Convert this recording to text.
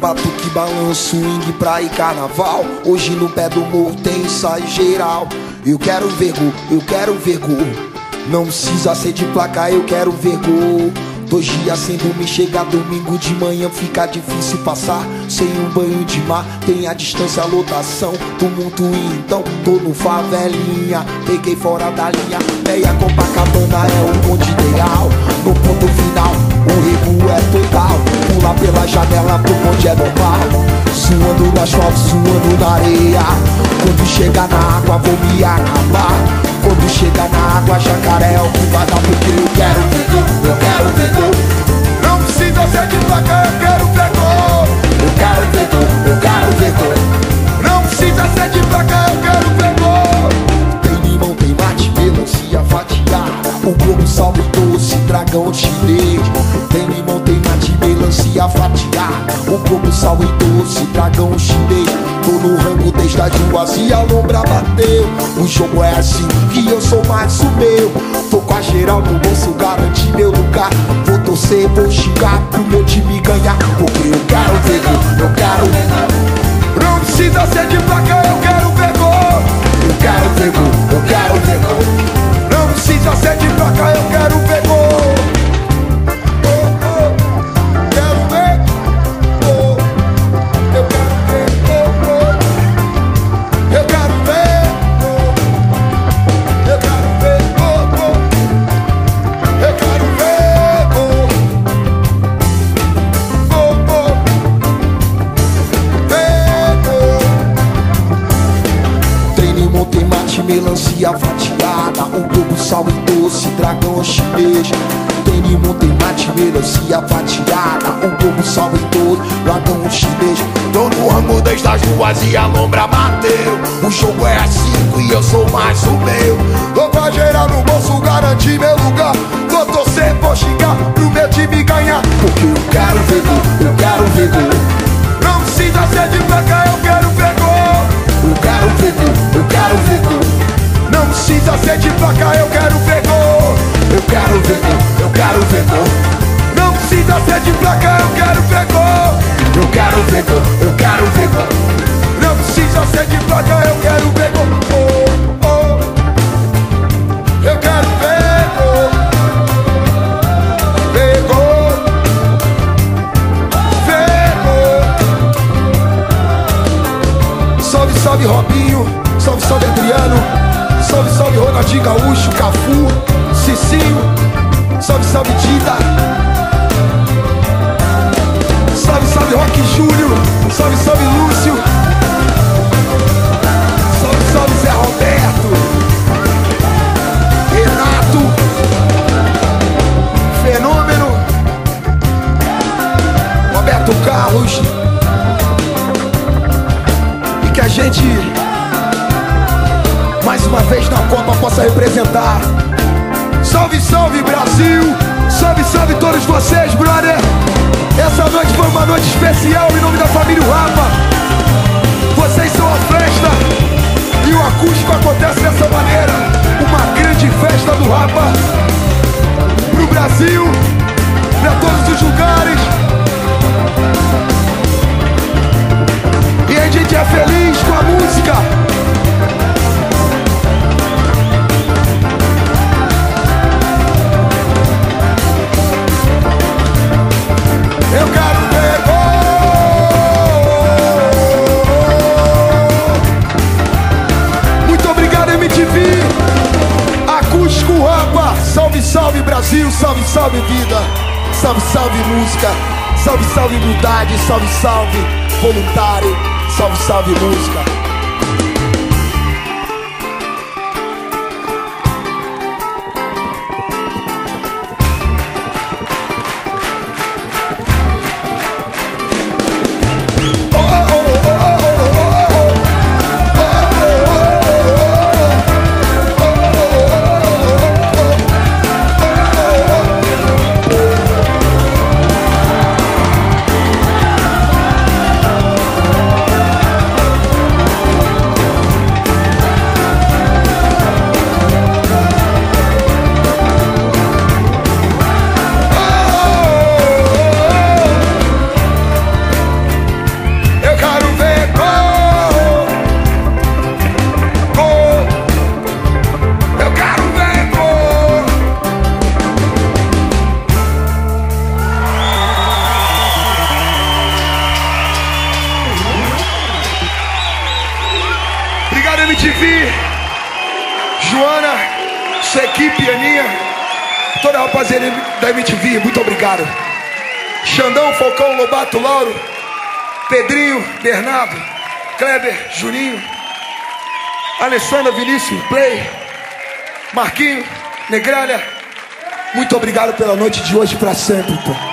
batuque, balanço, swing, praia e carnaval. Hoje no pé do morro tem ensaio geral. Eu quero ver gol, eu quero ver gol. Não precisa ser de placa, eu quero ver gol. 2 dias sem dormir, chega domingo de manhã, fica difícil passar sem um banho de mar. Tem a distância, a lotação, tumulto, então tô no favelinha. Peguei fora da linha, meia Copacabana é o ponto ideal. No ponto final, o recuo é total. Pular pela janela pro ponte é normal. Suando no asfalto, suando na areia. Quando chegar na água vou me acabar. Quando chegar na água, jacaré é o que vai dar. Porque eu quero ver gol, eu quero ver gol. Não precisa ser de placa, eu quero ver gol. Eu quero ver gol, eu quero ver gol. Não precisa ser de placa, eu quero ver gol. Tem limão, tem mate, melancia fatiada. O globo salve doce, dragão chinês. Tem limão, tem mate, melancia fatiada. O globo salve doce, dragão chinês. Tô no rango desde as 2 e a lombra bateu. O jogo é assim que eu sou mais o meu. Tô com a geral no bolso, garanti meu lugar. Vou torcer, vou xingar pro meu time ganhar. Porque eu quero ver gol, eu quero ver gol. Não precisa ser de placa, eu quero ver gol. Eu quero ver gol, eu quero ver gol. Não precisa ser de placa, eu quero ver gol. Quero ver gol. Eu quero ver gol. Eu quero ver gol. Eu quero ver gol. Eu quero ver gol. Gol. Ver gol. Tem limão, tem mate, melancia fatiada. Um globo, sal e doce, dragão chinês. Tem limão, tem mate, melancia fatiada. Um globo, sal e doce, dragão chinês. Tô no ramo desde as 2 e a lombra bateu. O jogo é 5 e eu sou mais o meu. Tô pra gerar no bolso, garanti meu lugar. Vou torcer, vou xingar pro meu time ganhar. Porque eu quero ver gol, eu quero ver gol. Não precisa ser de placa, eu quero ver gol. Eu quero ver gol, eu quero ver gol. Não precisa ser de placa, eu quero ver gol. Eu quero ver gol, eu quero ver gol. Não precisa ser de placa, eu quero ver gol. Eu quero ver gol, eu quero ver gol. Não precisa ser de placa, eu quero ver gol. Eu quero ver gol. Ver gol. Ver gol. Salve, salve Robinho. Salve, salve Adriano. Salve, salve Ronaldinho Gaúcho, Cafu, Cicinho. Salve, salve Dida. Salve, salve Rock Júnior. Salve, salve Lúcio. Salve, salve Zé Roberto. Renato. Fenômeno. Roberto Carlos. E que a gente, mais uma vez na Copa, possa representar. Salve, salve Brasil. Salve, salve todos vocês, brother. Essa noite foi uma noite especial em nome da família Rapa. Vocês são a festa e o acústico acontece dessa maneira. Uma grande festa do Rapa pro Brasil, pra todos os lugares. E a gente é feliz com a música. Eu quero ver gol. Muito obrigado, MTV. Acústico Rapa. Salve, salve Brasil. Salve, salve vida. Salve, salve música. Salve, salve humildade. Salve, salve voluntário. Salve, salve música. rapaziada da MTV, muito obrigado. Xandão, Falcão, Lobato, Lauro, Pedrinho, Bernardo, Kleber, Juninho, Alessandra, Vinícius, Play, Marquinho, Negralha. Muito obrigado pela noite de hoje, pra sempre, pô.